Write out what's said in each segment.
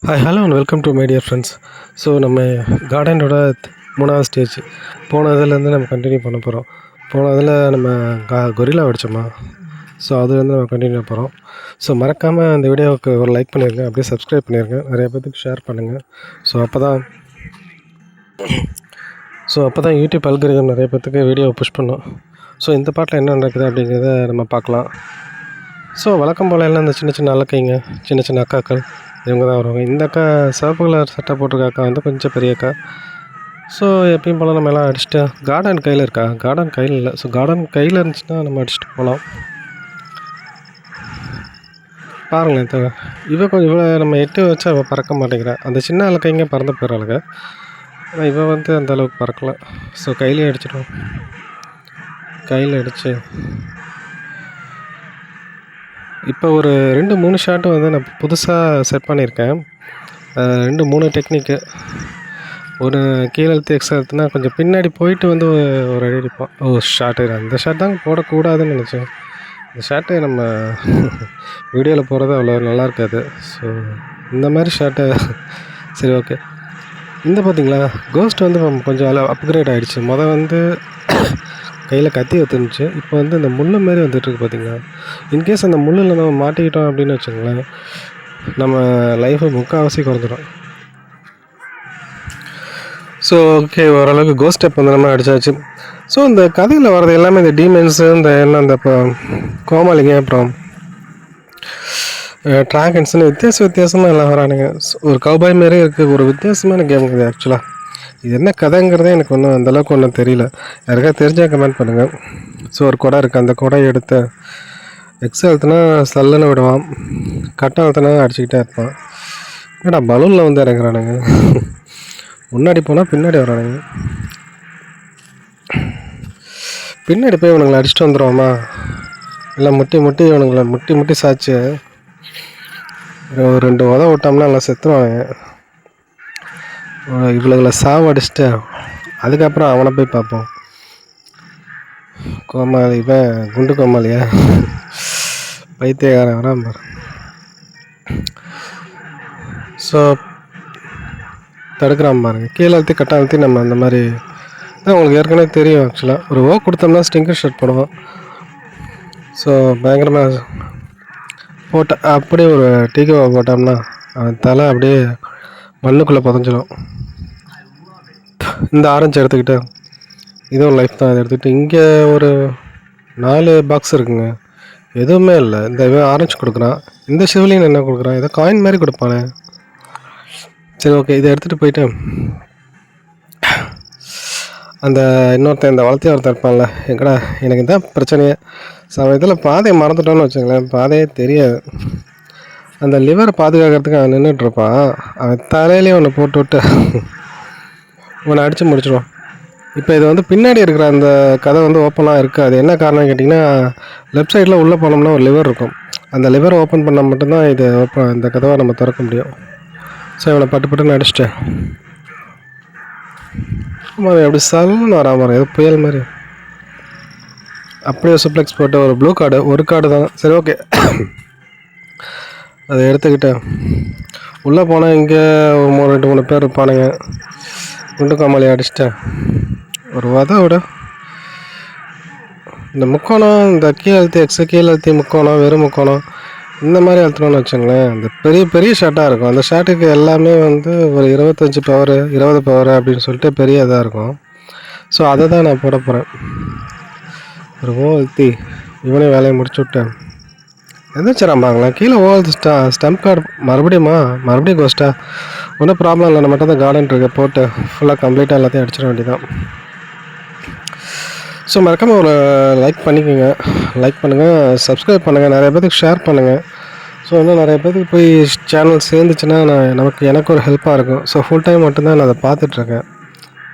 Hi hello and welcome to my dear friends. So நம்ம கார்டனோட 3வது stage போனதுலேருந்து நம்ம continue பண்ண போகிறோம். போனதில் நம்ம கொரில்லா அடித்தோமா, ஸோ அதுலேருந்து நம்ம கண்டினியூ போகிறோம். ஸோ மறக்காமல் அந்த வீடியோவுக்கு ஒரு லைக் பண்ணிடுங்க, அப்படியே சப்ஸ்கிரைப் பண்ணிடுங்க, நிறைய பேருக்கு ஷேர் பண்ணுங்கள். ஸோ அப்போ தான் யூடியூப் அல்காரிதம் நிறைய பேர்த்துக்கு வீடியோவை புஷ் பண்ணும். ஸோ இந்த பாட்டில் என்ன நடக்குது அப்படிங்கிறத நம்ம பார்க்கலாம். ஸோ வழக்கம் போல் எல்லாம் இந்த சின்ன சின்ன அலக்கைங்க, சின்ன சின்ன அக்காக்கள் இவங்க தான் வருவாங்க. இந்த அக்கா சிவப்பு கலர் சட்டை போட்டிருக்க அக்கா வந்து கொஞ்சம் பெரிய அக்கா. ஸோ எப்பயும் போல் நம்ம எல்லாம் அடிச்சுட்டு கார்டன் கையில் இருக்கா, கார்டன் கையில் இல்லை, ஸோ கார்டன் கையில் இருந்துச்சுன்னா நம்ம அடிச்சுட்டு போகலாம். பாருங்களேன், இவ்வளோ நம்ம எட்டு வச்சா அவள் பறக்க மாட்டேங்கிறா. அந்த சின்ன அலக்கைங்க பறந்து போயிடறாளுங்க, ஆனால் இவள் வந்து அந்த அளவுக்கு பறக்கலை. ஸோ கையிலே அடிச்சிடுவோம். கையில் அடித்து இப்போ ஒரு 2-3 ஷாட்டு வந்து நான் புதுசாக செட் பண்ணியிருக்கேன். 2-3 டெக்னிக்கு. ஒரு கீழே அழுத்தி எக்ஸ்ட்ரா அழுத்தினா கொஞ்சம் பின்னாடி போயிட்டு வந்து ஒரு அடி அடிப்போம். ஷாட்டு அந்த ஷாட் தாங்க போடக்கூடாதுன்னு நினச்சேன். இந்த ஷாட்டு நம்ம வீடியோவில் போகிறது அவ்வளோ நல்லா இருக்காது. ஸோ இந்த மாதிரி ஷாட்டை சரி ஓகே. இந்த பார்த்திங்களா, கோஸ்ட் வந்து கொஞ்சம் அப்கிரேட் ஆகிடுச்சு. வந்து கையில் கத்தி வந்துருந்துச்சு, இப்போ வந்து இந்த முள் மாரி வந்துட்டுருக்கு பார்த்திங்களா. இன்கேஸ் அந்த முள்ளில் நம்ம மாட்டிக்கிட்டோம் அப்படின்னு வச்சுக்கோங்களேன், நம்ம லைஃபை முக்கால்வாசி குறைஞ்சிடும். ஸோ ஓகே, ஓரளவுக்கு கோஸ்ட் ஸ்டெப் வந்து நம்ம அடித்தாச்சு. ஸோ இந்த கதையில் வர்றது எல்லாமே இந்த டீமன்ஸு, இந்த இப்போ கோமாளிங்க, அப்புறம் ட்ராகன்ஸ்னு வித்தியாசமாக எல்லாம் வரானுங்க. ஒரு கவுபாய் மாரி இருக்குது. ஒரு வித்தியாசமான கேம் இது ஆக்சுவலாக. இது என்ன கதைங்கிறதே எனக்கு அந்தளவுக்கு ஒன்றும் தெரியல. யாருக்காவது தெரிஞ்சால் கமெண்ட் பண்ணுங்கள். ஸோ ஒரு குடை இருக்குது, அந்த குடையை எடுத்து எக்ஸ் அழுத்தினா சல்லுன்னு விடுவான், கட்டை அழுத்தினா அடிச்சுக்கிட்டே இருப்பான். என்னடா பலூனில் வந்து இறங்குறானுங்க, முன்னாடி போனால் பின்னாடி வரானுங்க. பின்னாடி போய் இவனுங்களை அடிச்சுட்டு வந்துடுவோமா, இல்லை முட்டி இவனுங்களை முட்டி சாய்ச்சி ஒரு 2 உதவ விட்டோம்னா நல்லா செத்துருவானுங்க. இவ்வளோகளை சாவு அடிச்சுட்டு அதுக்கப்புறம் அவனை போய் பார்ப்போம். கோமாளி குண்டு கோமாளியா, பைத்தியக்காரன் வரான் பாரு. ஸோ தடுக்கிறான் பாருங்க, கீழே அழுத்தி கட்ட அழுத்தி நம்ம அந்த மாதிரி தான். உங்களுக்கு ஏற்கனவே தெரியும் ஆக்சுவலாக. ஒரு கொடுத்தோம்னா ஸ்டிங்கர் ஷர்ட் போடுவோம். ஸோ பயங்கரமாக போட்ட அப்படியே ஒரு டீக்கோ போட்டோம்னா அவன் தலை அப்படியே மண்ணுக்குள்ளே புதஞ்சிடும். இந்த ஆரஞ்சு எடுத்துக்கிட்டு இதுவும் லைஃப் தான். அதை எடுத்துக்கிட்டு இங்கே ஒரு 4 பாக்ஸ் இருக்குங்க, எதுவுமே இல்லை. இந்த ஆரஞ்சு கொடுக்குறான், இந்த சிவலிங்கன் என்ன கொடுக்குறான், ஏதோ காயின் மாதிரி கொடுப்பானே. சரி ஓகே, இதை எடுத்துகிட்டு போயிட்டு அந்த இன்னொருத்தன் இந்த வளர்த்தி ஒருத்தர் இருப்பான்ல, எங்கடா எனக்கு தான் பிரச்சனையே. இதில் பாதையை மறந்துட்டோன்னு வச்சுங்களேன், பாதையே தெரியாது. அந்த லிவரை பாதுகாக்கிறதுக்கு அவன் நின்றுட்டுருப்பான். அவன் தலையிலேயே ஒன்று போட்டு விட்டு ஒன்று அடித்து முடிச்சிடுவான். இப்போ இது வந்து பின்னாடி இருக்கிற அந்த கதை வந்து ஓப்பனாக இருக்குது. அது என்ன காரணம் கேட்டிங்கன்னா, லெஃப்ட் சைடில் உள்ளே போனோம்னா ஒரு லிவர் இருக்கும். அந்த லிவரை ஓப்பன் பண்ணால் மட்டும்தான் இது இந்த கதவை நம்ம திறக்க முடியும். ஸோ இவனை பட்டுன்னு அடிச்சிட்டேன். ஆமாம், எப்படி சல்லுன்னு வராமல் ஏதோ புயல் மாதிரி அப்படியே சுப்ளெக்ஸ் போட்டு ஒரு ப்ளூ கார்டு, ஒரு கார்டு தான். சரி ஓகே, அதை எடுத்துக்கிட்டேன் உள்ளே போனால் இங்கே 2-3 பேர் இருப்பானுங்க. குண்டு காமாளி அடிச்சிட்டேன். ஒரு விட இந்த முக்கோணம், இந்த கீழே அழுத்தி கீழே அழுத்தி முக்கோணம், வெறும் முக்கோணம் இந்த மாதிரி அழுத்தணும்னு வச்சுங்களேன், அந்த பெரிய ஷாட்டாக இருக்கும். அந்த ஷாட்டுக்கு எல்லாமே வந்து ஒரு 25 பவர் 20 பவர் அப்படின்னு சொல்லிட்டு பெரிய இதாக இருக்கும். ஸோ அதை தான் நான் போட போகிறேன். ஒரு அழுத்தி இவனே வேலையை முடிச்சு விட்டேன். எந்திரிச்சிடாம்பாங்களா கீழே ஸ்டம்ப் கார்டு மறுபடியும் கோஸ்ட்டா. ஒன்றும் ப்ராப்ளம் இல்லை, நம்ம மட்டும் தான் கார்டன் இருக்க போட்டு ஃபுல்லாக கம்ப்ளீட்டாக எல்லாத்தையும் அடிச்சிட வேண்டியதான். ஸோ மறக்காமல் ஒரு லைக் பண்ணிக்கோங்க, லைக் பண்ணுங்கள், சப்ஸ்கிரைப் பண்ணுங்கள், நிறைய பேருக்கு ஷேர் பண்ணுங்கள். ஸோ இன்னும் நிறைய பேருக்கு போய் சேனல் சேர்ந்துச்சுன்னா எனக்கு ஒரு ஹெல்ப்பாக இருக்கும். ஸோ ஃபுல் டைம் மட்டும்தான் நான் அதை பார்த்துட்ருக்கேன்,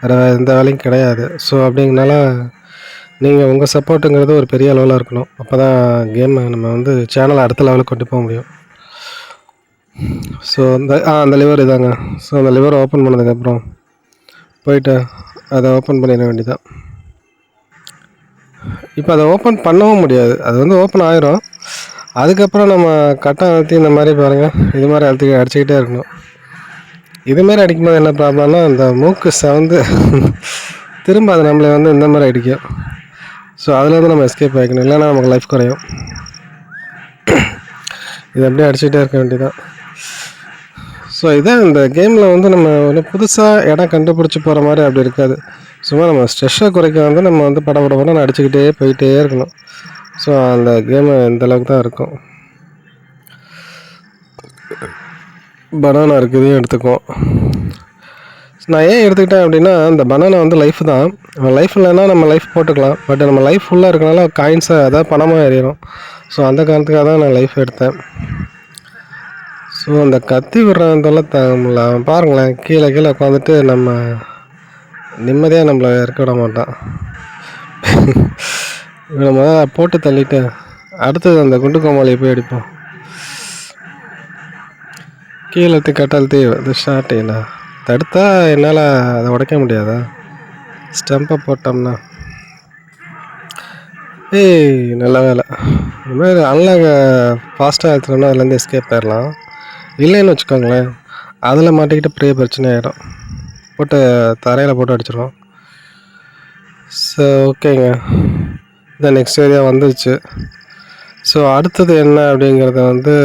வேறு எந்த வேலையும் கிடையாது. ஸோ அப்படிங்கனால நீங்கள் உங்கள் சப்போர்ட்டுங்கிறது ஒரு பெரிய அளவில் இருக்கணும். அப்போ தான் கேமை நம்ம வந்து சேனலை அடுத்த லெவலுக்கு கொண்டு போக முடியும். ஸோ அந்த லிவர் இதாங்க. ஸோ அந்த லிவரை ஓப்பன் பண்ணதுக்கப்புறம் போயிட்டு அதை ஓப்பன் பண்ணிட வேண்டியதான். இப்போ அதை ஓப்பன் பண்ணவும் முடியாது, அது வந்து ஓப்பன் ஆயிரும். அதுக்கப்புறம் நம்ம கட்டை அழுத்தி இந்த மாதிரி பாருங்கள், இது மாதிரி அழுத்தி அடிச்சுக்கிட்டே இருக்கணும். இதுமாரி அடிக்கும்போது என்ன ப்ராப்ளம்னா, அந்த மூக்கு செவந்து திரும்ப அது நம்மள வந்து இந்த மாரி அடிக்கும். ஸோ அதுலேருந்து நம்ம எஸ்கேப் ஆகிக்கணும். இல்லைன்னா நமக்கு லைஃப் குறையும். இது அப்படியே அடிச்சுக்கிட்டே இருக்க வேண்டியதான். ஸோ இதான் இந்த கேமில் வந்து நம்ம வந்து புதுசாக இடம் கண்டுபிடிச்சி போகிற மாதிரி அப்படி இருக்காது. சும்மா நம்ம ஸ்ட்ரெஸ்ஸை குறைக்க வந்து நம்ம வந்து படப்படன்னு அடிச்சுக்கிட்டே போயிட்டே இருக்கணும். ஸோ அந்த கேமு இந்த அளவுக்கு தான் இருக்கும். பனானா இருக்குது, இதையும் எடுத்துக்குவோம். நான் ஏன் எடுத்துக்கிட்டேன் அப்படின்னா, இந்த பனானா வந்து லைஃப் தான். நம்ம லைஃப் இல்லைன்னா நம்ம லைஃப் போட்டுக்கலாம். பட் நம்ம லைஃப் ஃபுல்லாக இருக்கனால காயின்ஸை அதாவது பணமாக ஏறிடும். ஸோ அந்த காரணத்துக்காக தான் நான் லைஃப் எடுத்தேன். ஸோ அந்த கத்தி விடுறதெல்லாம் முடியல. அவன் பாருங்களேன், கீழே கீழே உட்காந்துட்டு நம்ம நிம்மதியாக நம்மளை இருக்க விட மாட்டான். நம்ம போட்டு தள்ளிட்டு அடுத்தது அந்த குண்டு கோமாளியை போய் அடிப்போம். கீழே கட்டாலத்தி இது ஷார்ட் என்ன தடுத்தா என்னால் அதை உடைக்க முடியாதா? ஸ்டம்பை போட்டோம்னா நல்ல வேலை. இதுமாதிரி அன்லாக ஃபாஸ்ட்டாக எடுத்துட்டோம்னா அதுலேருந்து எஸ்கேப் ஆயிடலாம். இல்லைன்னு வச்சுக்கோங்களேன், அதில் மாட்டிக்கிட்டு பெரிய பிரச்சனை ஆகிடும். போட்டு தரையில் போட்டு அடிச்சிடுவோம். ஸோ ஓகேங்க, இந்த நெக்ஸ்ட் ஏரியா வந்துருச்சு. ஸோ அடுத்தது என்ன அப்படிங்கிறத வந்து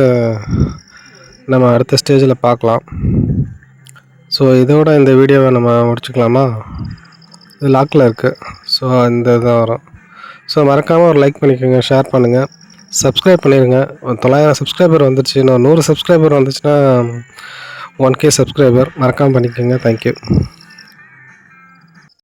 நம்ம அடுத்த ஸ்டேஜில் பார்க்கலாம். ஸோ இதோட இந்த வீடியோவை நம்ம முடிச்சுக்கலாமா? இது லாக்கில் இருக்குது. ஸோ இந்த இதான் வரும். ஸோ மறக்காமல் ஒரு லைக் பண்ணிக்கோங்க, ஷேர் பண்ணுங்கள், சப்ஸ்கிரைப் பண்ணிடுங்க. 900 சப்ஸ்கிரைபர் வந்துருச்சு. இன்னும் 100 சப்ஸ்கிரைபர் வந்துச்சுன்னா 1K சப்ஸ்கிரைபர். மறக்காமல் பண்ணிக்கோங்க. தேங்க்யூ.